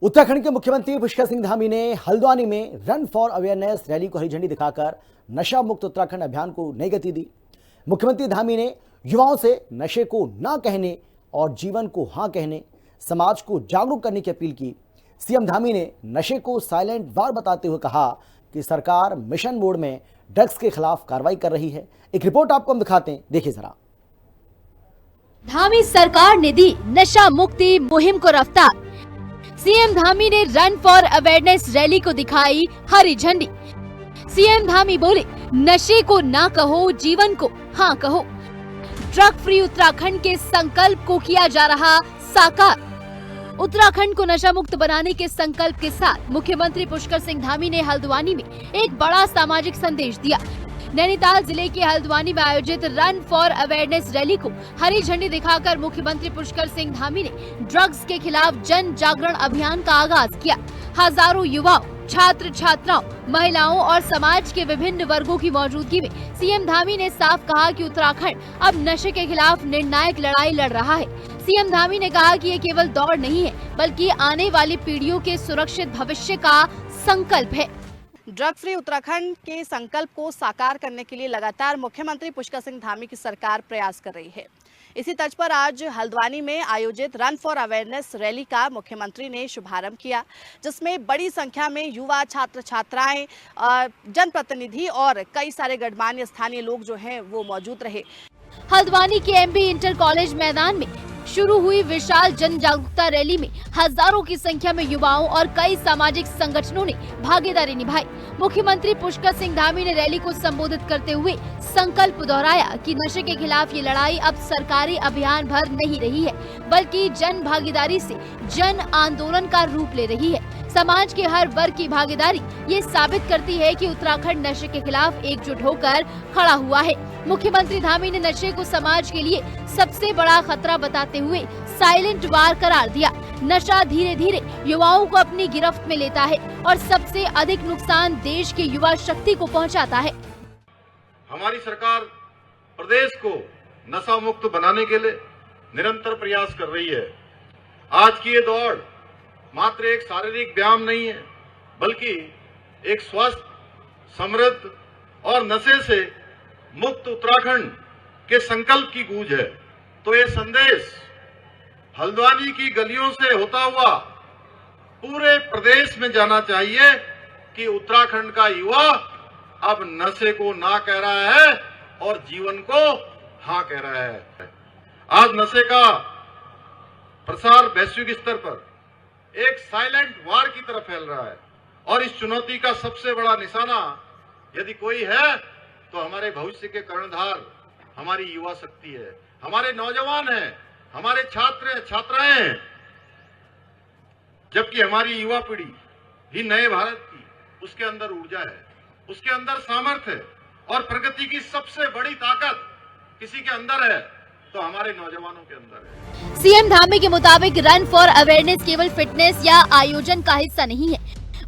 उत्तराखंड के मुख्यमंत्री पुष्कर सिंह धामी ने हल्द्वानी में रन फॉर अवेयरनेस रैली को हरी झंडी दिखाकर नशा मुक्त उत्तराखंड अभियान को नई गति दी। मुख्यमंत्री धामी ने युवाओं से नशे को ना कहने और जीवन को हाँ कहने, समाज को जागरूक करने की अपील की। सीएम धामी ने नशे को साइलेंट वार बताते हुए कहा कि सरकार मिशन मोड में ड्रग्स के खिलाफ कार्रवाई कर रही है। एक रिपोर्ट आपको हम दिखाते हैं, देखिए जरा। धामी सरकार ने दी नशा मुक्ति मुहिम को रफ्तार। सीएम धामी ने रन फॉर अवेयरनेस रैली को दिखाई हरी झंडी। सीएम धामी बोले, नशे को ना कहो, जीवन को हाँ कहो। ड्रग फ्री उत्तराखंड के संकल्प को किया जा रहा साकार। उत्तराखंड को नशा मुक्त बनाने के संकल्प के साथ मुख्यमंत्री पुष्कर सिंह धामी ने हल्द्वानी में एक बड़ा सामाजिक संदेश दिया। नैनीताल जिले के हल्द्वानी में आयोजित रन फॉर अवेयरनेस रैली को हरी झंडी दिखाकर मुख्यमंत्री पुष्कर सिंह धामी ने ड्रग्स के खिलाफ जन जागरण अभियान का आगाज किया। हजारों युवाओं, छात्र छात्राओं, महिलाओं और समाज के विभिन्न वर्गों की मौजूदगी में सीएम धामी ने साफ कहा कि उत्तराखंड अब नशे के खिलाफ निर्णायक लड़ाई लड़ रहा है। सीएम धामी ने कहा कि ये केवल दौड़ नहीं है, बल्कि आने वाली पीढ़ियों के सुरक्षित भविष्य का संकल्प है। ड्रग फ्री उत्तराखंड के संकल्प को साकार करने के लिए लगातार मुख्यमंत्री पुष्कर सिंह धामी की सरकार प्रयास कर रही है। इसी तर्ज पर आज हल्द्वानी में आयोजित रन फॉर अवेयरनेस रैली का मुख्यमंत्री ने शुभारंभ किया, जिसमें बड़ी संख्या में युवा, छात्र छात्राएं, जनप्रतिनिधि और कई सारे गणमान्य स्थानीय लोग जो हैं वो मौजूद रहे। हल्द्वानी के एमबी इंटर कॉलेज मैदान में शुरू हुई विशाल जन जागरूकता रैली में हजारों की संख्या में युवाओं और कई सामाजिक संगठनों ने भागीदारी निभाई। मुख्यमंत्री पुष्कर सिंह धामी ने रैली को संबोधित करते हुए संकल्प दोहराया कि नशे के खिलाफ ये लड़ाई अब सरकारी अभियान भर नहीं रही है, बल्कि जन भागीदारी से जन आंदोलन का रूप ले रही है। समाज के हर वर्ग की भागीदारी ये साबित करती है कि उत्तराखंड नशे के खिलाफ एकजुट होकर खड़ा हुआ है। मुख्यमंत्री धामी ने नशे को समाज के लिए सबसे बड़ा खतरा बताते हुए साइलेंट वार करार दिया। नशा धीरे धीरे युवाओं को अपनी गिरफ्त में लेता है और सबसे अधिक नुकसान देश के युवा शक्ति को पहुंचाता है। हमारी सरकार प्रदेश को नशा मुक्त बनाने के लिए निरंतर प्रयास कर रही है। आज की ये दौड़ मात्र एक शारीरिक व्यायाम नहीं है, बल्कि एक स्वस्थ, समृद्ध और नशे से मुक्त उत्तराखंड के संकल्प की गूंज है। तो ये संदेश हल्द्वानी की गलियों से होता हुआ पूरे प्रदेश में जाना चाहिए कि उत्तराखंड का युवा अब नशे को ना कह रहा है और जीवन को हाँ कह रहा है। आज नशे का प्रसार वैश्विक स्तर पर एक साइलेंट वार की तरफ फैल रहा है और इस चुनौती का सबसे बड़ा निशाना यदि कोई है तो हमारे भविष्य के कर्णधार हमारी युवा शक्ति है, हमारे नौजवान हैं, हमारे छात्र छात्राएं हैं। जबकि हमारी युवा पीढ़ी ही नए भारत की, उसके अंदर ऊर्जा है, उसके अंदर सामर्थ्य है और प्रगति की सबसे बड़ी ताकत किसी के अंदर है तो हमारे नौजवानों के अंदर है। सीएम धामी के मुताबिक रन फॉर अवेयरनेस केवल फिटनेस या आयोजन का हिस्सा नहीं है,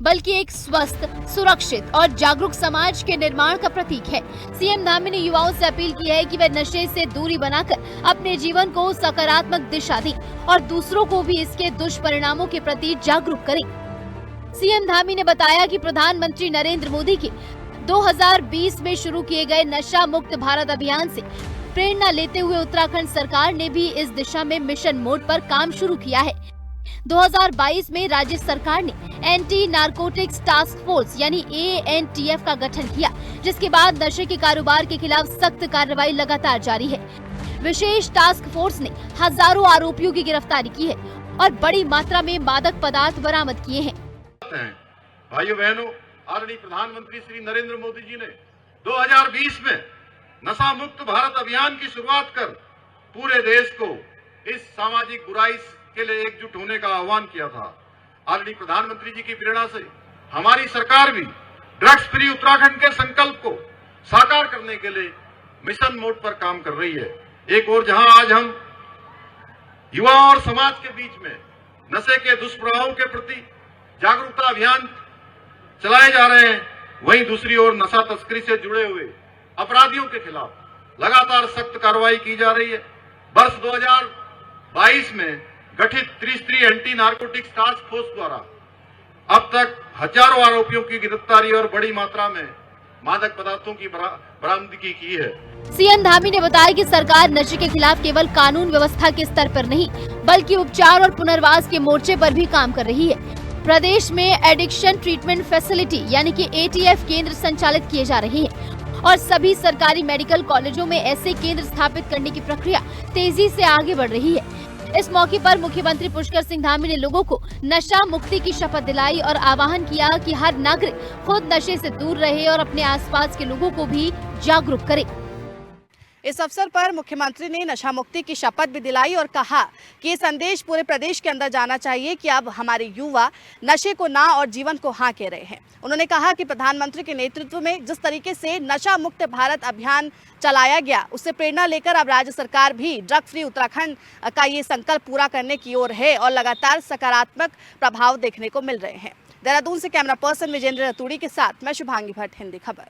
बल्कि एक स्वस्थ, सुरक्षित और जागरूक समाज के निर्माण का प्रतीक है। सीएम धामी ने युवाओं से अपील की है कि वे नशे से दूरी बनाकर अपने जीवन को सकारात्मक दिशा दें और दूसरों को भी इसके दुष्परिणामों के प्रति जागरूक करें। सीएम धामी ने बताया कि प्रधानमंत्री नरेंद्र मोदी के 2020 में शुरू किए गए नशा मुक्त भारत अभियान से प्रेरणा लेते हुए उत्तराखंड सरकार ने भी इस दिशा में मिशन मोड पर काम शुरू किया है। 2022 में राज्य सरकार ने एंटी नारकोटिक्स टास्क फोर्स यानी ANTF का गठन किया, जिसके बाद नशे के कारोबार के खिलाफ सख्त कार्रवाई लगातार जारी है। विशेष टास्क फोर्स ने हजारों आरोपियों की गिरफ्तारी की है और बड़ी मात्रा में मादक पदार्थ बरामद किए हैं। भाइयों बहनों, आदरणीय प्रधानमंत्री श्री नरेंद्र मोदी जी ने 2020 में नशा मुक्त भारत अभियान की शुरुआत कर पूरे देश को इस सामाजिक बुराई के लिए एकजुट होने का आह्वान किया था। आदरणीय प्रधानमंत्री जी की प्रेरणा से हमारी सरकार भी ड्रग्स फ्री उत्तराखंड के संकल्प को साकार करने के लिए मिशन मोड पर काम कर रही है। एक और जहां आज हम युवा और समाज के बीच में नशे के दुष्प्रभावों के प्रति जागरूकता अभियान चलाए जा रहे हैं, वहीं दूसरी ओर नशा तस्करी से जुड़े हुए अपराधियों के खिलाफ लगातार सख्त कार्रवाई की जा रही है। वर्ष 2022 में गठित त्रिस्तरीय एंटी नारकोटिक्स टास्क फोर्स द्वारा अब तक हजारों आरोपियों की गिरफ्तारी और बड़ी मात्रा में मादक पदार्थों की बरामदगी की है। सीएम धामी ने बताया कि सरकार नशे के खिलाफ केवल कानून व्यवस्था के स्तर पर नहीं बल्कि उपचार और पुनर्वास के मोर्चे पर भी काम कर रही है। प्रदेश में एडिक्शन ट्रीटमेंट फैसिलिटी यानी कि ATF केंद्र संचालित किए जा रहे हैं और सभी सरकारी मेडिकल कॉलेजों में ऐसे केंद्र स्थापित करने की प्रक्रिया तेजी से आगे बढ़ रही है। इस मौके पर मुख्यमंत्री पुष्कर सिंह धामी ने लोगों को नशा मुक्ति की शपथ दिलाई और आह्वान किया कि हर नागरिक खुद नशे से दूर रहे और अपने आसपास के लोगों को भी जागरूक करे। इस अवसर पर मुख्यमंत्री ने नशा मुक्ति की शपथ भी दिलाई और कहा कि ये संदेश पूरे प्रदेश के अंदर जाना चाहिए कि अब हमारे युवा नशे को ना और जीवन को हाँ कह रहे हैं। उन्होंने कहा कि प्रधानमंत्री के नेतृत्व में जिस तरीके से नशा मुक्त भारत अभियान चलाया गया उससे प्रेरणा लेकर अब राज्य सरकार भी ड्रग फ्री उत्तराखंड का ये संकल्प पूरा करने की ओर है और लगातार सकारात्मक प्रभाव देखने को मिल रहे हैं। देहरादून से कैमरा पर्सन विजेंद्र रतूड़ी के साथ मैं शुभांगी भट्ट, हिंदी खबर।